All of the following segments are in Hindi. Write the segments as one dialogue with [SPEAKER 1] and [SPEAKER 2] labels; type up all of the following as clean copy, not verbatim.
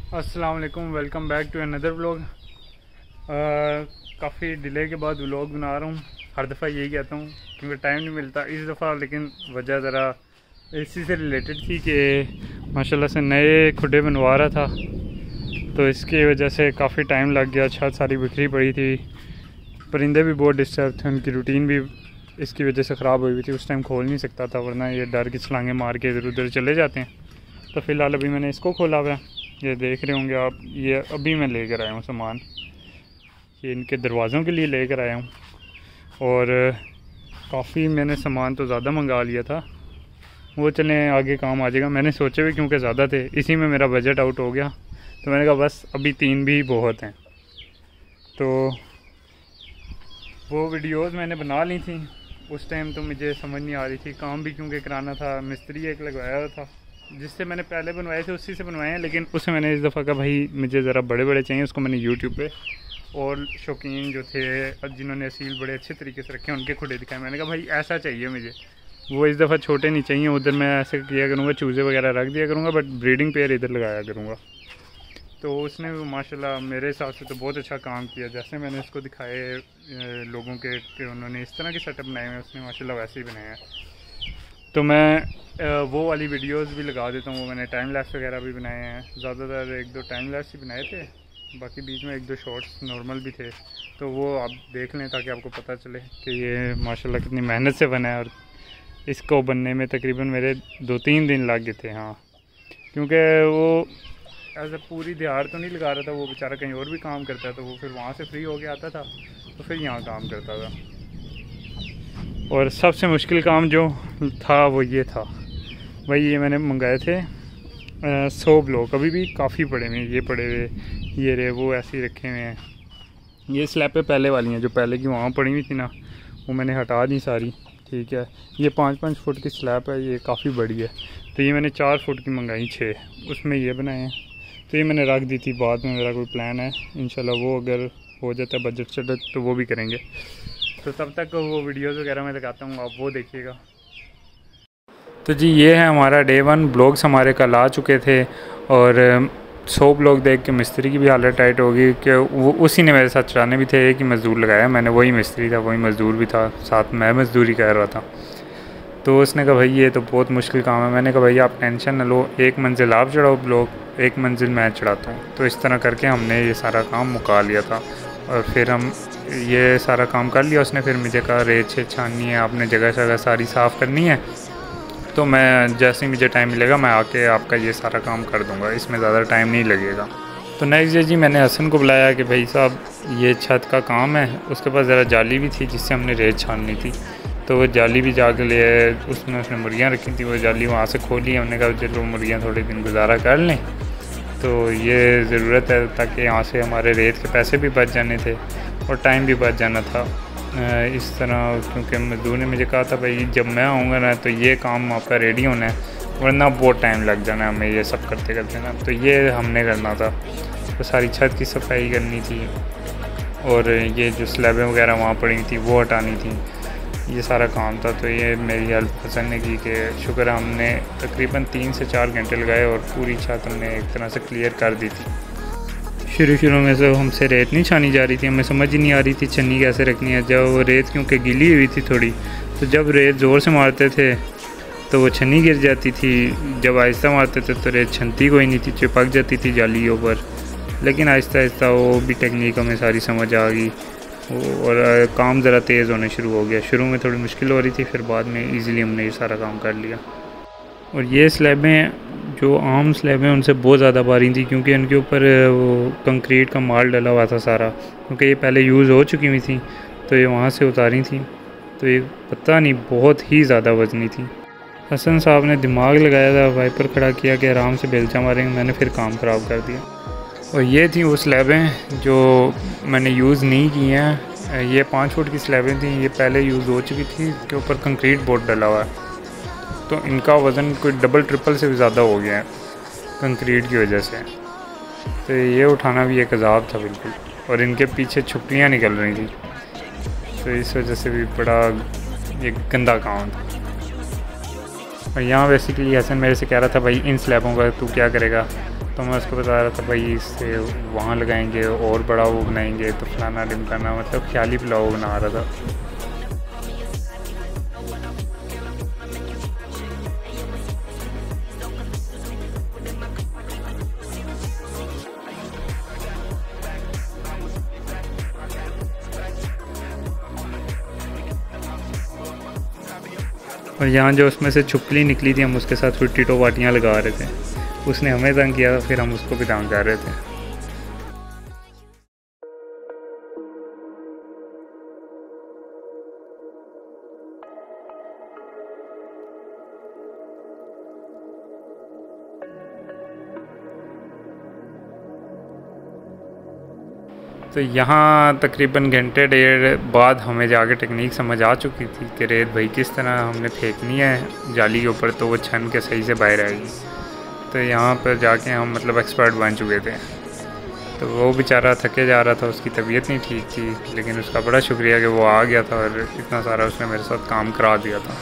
[SPEAKER 1] अस्सलाम वालेकुम, welcome back to another vlog. काफ़ी डिले के बाद व्लॉग बना रहा हूँ। हर दफ़ा यही कहता हूँ क्योंकि टाइम नहीं मिलता इस दफ़ा, लेकिन वजह ज़रा इसी से रिलेटेड थी कि माशाल्लाह से नए खुडे बनवा रहा था, तो इसकी वजह से काफ़ी टाइम लग गया। छत सारी बिखरी पड़ी थी, परिंदे भी बहुत डिस्टर्ब थे, उनकी रूटीन भी इसकी वजह से ख़राब हुई थी। उस टाइम खोल नहीं सकता था, वरना ये डर की छलांगे मार के इधर उधर चले जाते हैं। तो फ़िलहाल अभी मैंने इसको खोला हुआ है, ये देख रहे होंगे आप। ये अभी मैं लेकर आया हूँ सामान, ये इनके दरवाज़ों के लिए लेकर आया हूँ। और काफ़ी मैंने सामान तो ज़्यादा मंगा लिया था, वो चलें आगे काम आ जाएगा। मैंने सोचे भी क्योंकि ज़्यादा थे, इसी में मेरा बजट आउट हो गया, तो मैंने कहा बस अभी 3 भी बहुत हैं। तो वो वीडियोस मैंने बना ली थी उस टाइम, तो मुझे समझ नहीं आ रही थी। काम भी क्योंकि कराना था, मिस्त्री एक लगवाया हुआ था जिससे मैंने पहले बनवाए थे, उसी से बनवाए हैं। लेकिन उसे मैंने इस दफ़ा का भाई मुझे ज़रा बड़े बड़े चाहिए, उसको मैंने यूट्यूब पे और शौकीन जो थे जिन्होंने असील बड़े अच्छे तरीके से रखे उनके खुडे दिखाए। मैंने कहा भाई ऐसा चाहिए मुझे, वो इस दफ़ा छोटे नहीं चाहिए। उधर मैं ऐसे किया करूँगा, चूज़े वगैरह रख दिया करूँगा, बट ब्रीडिंग पेयर इधर लगाया करूँगा। तो उसने माशाल्लाह मेरे हिसाब से तो बहुत अच्छा काम किया। जैसे मैंने इसको दिखाए लोगों के कि उन्होंने इस तरह के सेटअप बनाए हैं, उसने माशाल्लाह वैसे ही बनाए हैं। तो मैं वो वाली वीडियोस भी लगा देता हूँ। वो मैंने टाइम लैप्स वगैरह भी बनाए हैं, ज़्यादातर 1-2 टाइम लैप्स ही बनाए थे, बाकी बीच में 1-2 शॉर्ट्स नॉर्मल भी थे। तो वो आप देख लें ताकि आपको पता चले कि ये माशाल्लाह कितनी मेहनत से बना है। और इसको बनने में तकरीबन मेरे 2-3 दिन लग गए थे। हाँ, क्योंकि वो ऐसा पूरी दिहाड़ तो नहीं लगा रहा था, वो बेचारा कहीं और भी काम करता है, तो वो फिर वहाँ से फ्री हो के आता था तो फिर यहाँ काम करता था। और सबसे मुश्किल काम जो था वो ये था भाई, ये मैंने मंगाए थे 100 ब्लॉक, अभी भी काफ़ी पड़े हुए हैं। ये पड़े हुए, ये रहे, वो ऐसे ही रखे हुए हैं। ये स्लैबें पहले वाली हैं, जो पहले की वहाँ पड़ी हुई थी ना, वो मैंने हटा दी सारी। ठीक है, ये 5-5 फुट की स्लैब है, ये काफ़ी बड़ी है। तो ये मैंने 4 फुट की मंगाई, 6 उसमें ये बनाए हैं। तो ये मैंने रख दी थी, बाद में मेरा कोई प्लान है इंशाल्लाह, वो अगर हो जाता है बजट से तो वो भी करेंगे। तो तब तक वो वीडियोस वगैरह मैं लगाता हूँ, आप वो देखिएगा। तो जी ये है हमारा डे 1। ब्लॉग्स हमारे कल आ चुके थे और 100 ब्लॉग देख के मिस्त्री की भी हालत टाइट हो गई कि वो उसी ने मेरे साथ चढ़ाने भी थे। एक ही मज़दूर लगाया मैंने, वही मिस्त्री था, वही मज़दूर भी था, साथ मैं मज़दूरी कर रहा था। तो उसने कहा भाई ये तो बहुत मुश्किल काम है। मैंने कहा भाई आप टेंशन न लो, एक मंजिल आप चढ़ाओ ब्लॉग, एक मंजिल मैं चढ़ाता हूँ। तो इस तरह करके हमने ये सारा काम मुका लिया था और फिर हम ये सारा काम कर लिया। उसने फिर मुझे कहा रेत छेद छाननी है, आपने जगह जगह सारी साफ़ करनी है, तो मैं जैसे ही मुझे टाइम मिलेगा मैं आके आपका ये सारा काम कर दूंगा, इसमें ज़्यादा टाइम नहीं लगेगा। तो नेक्स्ट डे जी मैंने हसन को बुलाया कि भाई साहब ये छत का काम है। उसके पास ज़रा जाली भी थी जिससे हमने रेत छाननी थी, तो वो जाली भी जाके ले आए। उसने मुर्गियाँ रखी थी, वो जाली वहाँ से खोली। हमने कहा चलो मुर्गियाँ थोड़े दिन गुजारा कर लें, तो ये ज़रूरत है ताकि यहाँ से हमारे रेत के पैसे भी बच जाने थे और टाइम भी बच जाना था इस तरह। क्योंकि मजदूर ने मुझे कहा था भाई जब मैं आऊँगा ना तो ये काम आपका रेडी होना है, वरना बहुत टाइम लग जाना है हमें ये सब करते करते ना। तो ये हमने करना था, तो सारी छत की सफाई करनी थी और ये जो स्लैबें वगैरह वहाँ पड़ी थी वो हटानी थी, ये सारा काम था। तो ये मेरी हेल्प हसन ने की कि शुक्र है हमने तकरीबन 3 से 4 घंटे लगाए और पूरी छत हमने एक तरह से क्लियर कर दी थी। शुरू में से हमसे रेत नहीं छानी जा रही थी, हमें समझ ही नहीं आ रही थी छन्नी कैसे रखनी है। जब वो रेत क्योंकि गीली हुई थी थोड़ी, तो जब रेत ज़ोर से मारते थे तो वो छन्नी गिर जाती थी, जब आहिस्ता मारते थे तो रेत छनती कोई नहीं थी, चिपक जाती थी जालियों पर। लेकिन आहिस्ता आहिस्ता वो भी टेक्निक हमें सारी समझ आ गई और काम ज़रा तेज़ होने शुरू हो गया। शुरू में थोड़ी मुश्किल हो रही थी, फिर बाद में ईज़िली हमने ये सारा काम कर लिया। और ये स्लैबें जो आम स्लैबें उनसे बहुत ज़्यादा भारी थी, क्योंकि उनके ऊपर वो कंक्रीट का माल डला हुआ था सारा, क्योंकि ये पहले यूज़ हो चुकी हुई थी, तो ये वहाँ से उतारी थी। तो ये पता नहीं बहुत ही ज़्यादा वज़नी थी। हसन साहब ने दिमाग लगाया था, वाइपर खड़ा किया कि आराम से बेलचा मारेंगे, मैंने फिर काम ख़राब कर दिया। और ये थी वो स्लैबें जो मैंने यूज़ नहीं की हैं। ये 5 फुट की स्लैबें थी, ये पहले यूज़ हो चुकी थी, इसके ऊपर कंक्रीट बोर्ड डला हुआ है, तो इनका वज़न कोई डबल ट्रिपल से भी ज़्यादा हो गया है कंक्रीट की वजह से। तो ये उठाना भी एक अज़ाब था बिल्कुल, और इनके पीछे छुट्टियाँ निकल रही थी, तो इस वजह से भी बड़ा एक गंदा काम था। और यहाँ बेसिकली हसन मेरे से कह रहा था भाई इन स्लैबों का तू क्या करेगा, तो मैं उसको बता रहा था भाई इससे वहाँ लगाएंगे और बड़ा वो बनाएंगे, तो फलाना ढिमकाना, मतलब ख्याली पुलाव बना रहा था। और यहाँ जो उसमें से छुपकली निकली थी, हम उसके साथ फिर टीटो पाटियाँ लगा रहे थे। उसने हमें तंग किया, फिर हम उसको भी तंग कर रहे थे। तो यहाँ तकरीबन घंटे डेढ़ बाद हमें जाके टेक्निक समझ आ चुकी थी कि रेत भाई किस तरह हमने फेंकनी है जाली के ऊपर तो वो छन के सही से बाहर आएगी। तो यहाँ पर जाके हम मतलब एक्सपर्ट बन चुके थे। तो वो बेचारा थके जा रहा था, उसकी तबीयत नहीं ठीक थी, लेकिन उसका बड़ा शुक्रिया कि वो आ गया था और इतना सारा उसने मेरे साथ काम करा दिया था।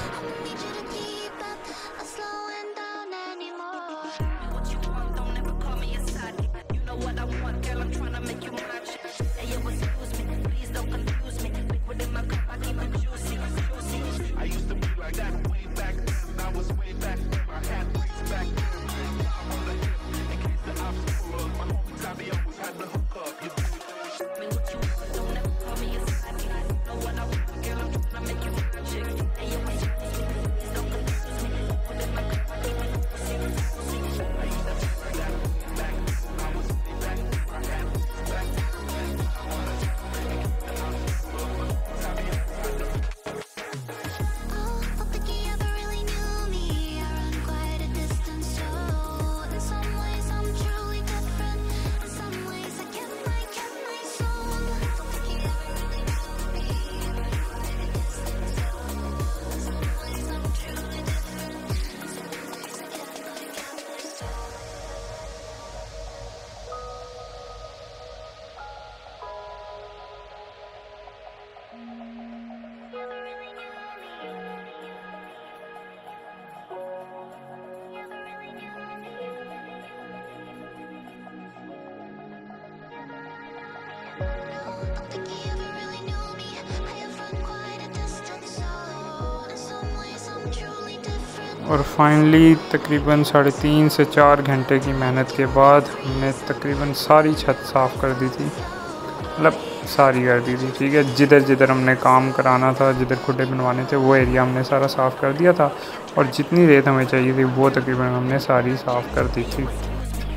[SPEAKER 1] और फाइनली तकरीबन 3.5 से 4 घंटे की मेहनत के बाद हमने तकरीबन सारी छत साफ़ कर दी थी, मतलब सारी कर दी थी। ठीक है, जिधर जिधर हमने काम कराना था, जिधर खुड्डे बनवाने थे, वो एरिया हमने सारा साफ़ कर दिया था। और जितनी रेत हमें चाहिए थी वो तकरीबन हमने सारी साफ़ कर दी थी।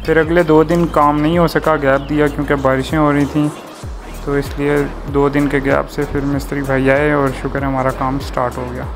[SPEAKER 1] फिर अगले 2 दिन काम नहीं हो सका, गैप दिया क्योंकि बारिशें हो रही थी, तो इसलिए 2 दिन के गैप से फिर मिस्त्री भाई आए और शुक्र है हमारा काम स्टार्ट हो गया।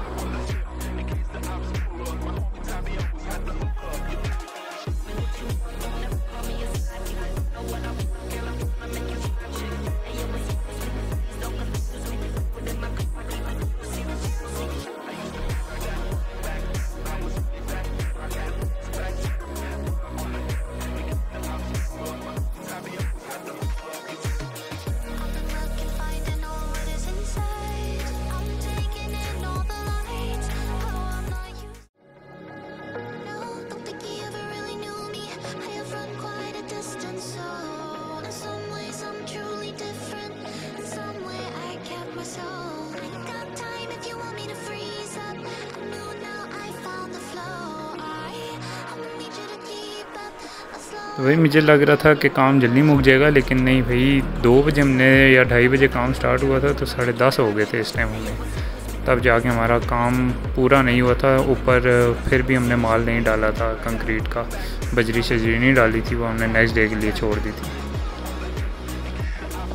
[SPEAKER 1] तो भाई मुझे लग रहा था कि काम जल्दी मुक जाएगा, लेकिन नहीं भाई, 2 बजे हमने या 2:30 बजे काम स्टार्ट हुआ था, तो 10:30 हो गए थे इस टाइम हमें, तब जाके हमारा काम पूरा नहीं हुआ था। ऊपर फिर भी हमने माल नहीं डाला था, कंक्रीट का बजरी शजरी नहीं डाली थी, वो हमने नेक्स्ट डे के लिए छोड़ दी थी।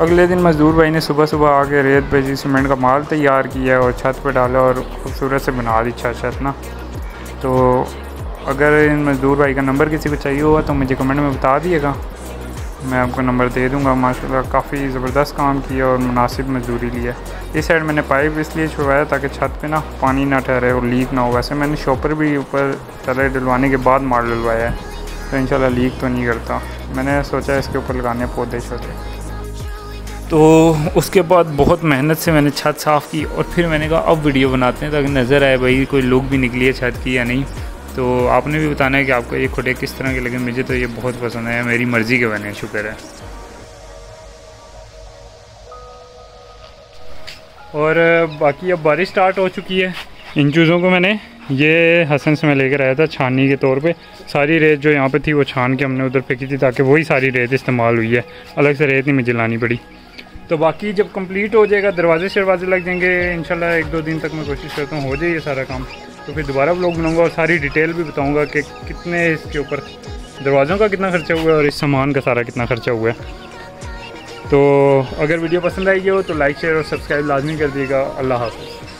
[SPEAKER 1] अगले दिन मज़दूर भाई ने सुबह सुबह आके रेत बजरी सीमेंट का माल तैयार किया और छत पर डाला और ख़ूबसूरत से बना दी छत ना। तो अगर इन मज़दूर भाई का नंबर किसी को चाहिए हुआ तो मुझे कमेंट में बता दिएगा, मैं आपको नंबर दे दूंगा। माशाल्लाह काफ़ी ज़बरदस्त काम किया और मुनासिब मजदूरी लिया। इस साइड मैंने पाइप इसलिए छुड़वाया ताकि छत पे ना पानी ना ठहरे और लीक ना हो। वैसे मैंने शॉपर भी ऊपर तले डलवाने के बाद मार डलवाया है, तो इंशाल्लाह लीक तो नहीं करता। मैंने सोचा इसके ऊपर लगाने पौधे छोटे। तो उसके बाद बहुत मेहनत से मैंने छत साफ़ की और फिर मैंने कहा अब वीडियो बनाते हैं ताकि नज़र आए भाई कोई लुक भी निकली है छत की या नहीं। तो आपने भी बताना है कि आपको ये खुटे किस तरह के लगे। मुझे तो ये बहुत पसंद है, मेरी मर्ज़ी के बने, शुक्र है। और बाकी अब बारिश स्टार्ट हो चुकी है। इन चीज़ों को मैंने ये हसन से मैं लेकर आया था छाननी के तौर पे। सारी रेत जो यहाँ पे थी वो छान के हमने उधर फेंकी थी ताकि वही सारी रेत इस्तेमाल हुई है, अलग से रेत नहीं मुझे लानी पड़ी। तो बाकी जब कंप्लीट हो जाएगा, दरवाजे शरवाजे लग जाएंगे इंशाल्लाह, 1-2 दिन तक मैं कोशिश करता हूँ हो जाए ये सारा काम। तो फिर दोबारा व्लॉग बनाऊँगा और सारी डिटेल भी बताऊँगा कि कितने इसके ऊपर दरवाज़ों का कितना खर्चा हुआ है और इस सामान का सारा कितना खर्चा हुआ है। तो अगर वीडियो पसंद आई हो तो लाइक शेयर और सब्सक्राइब लाजमी कर दिएगा। अल्लाह हाफ़िज़।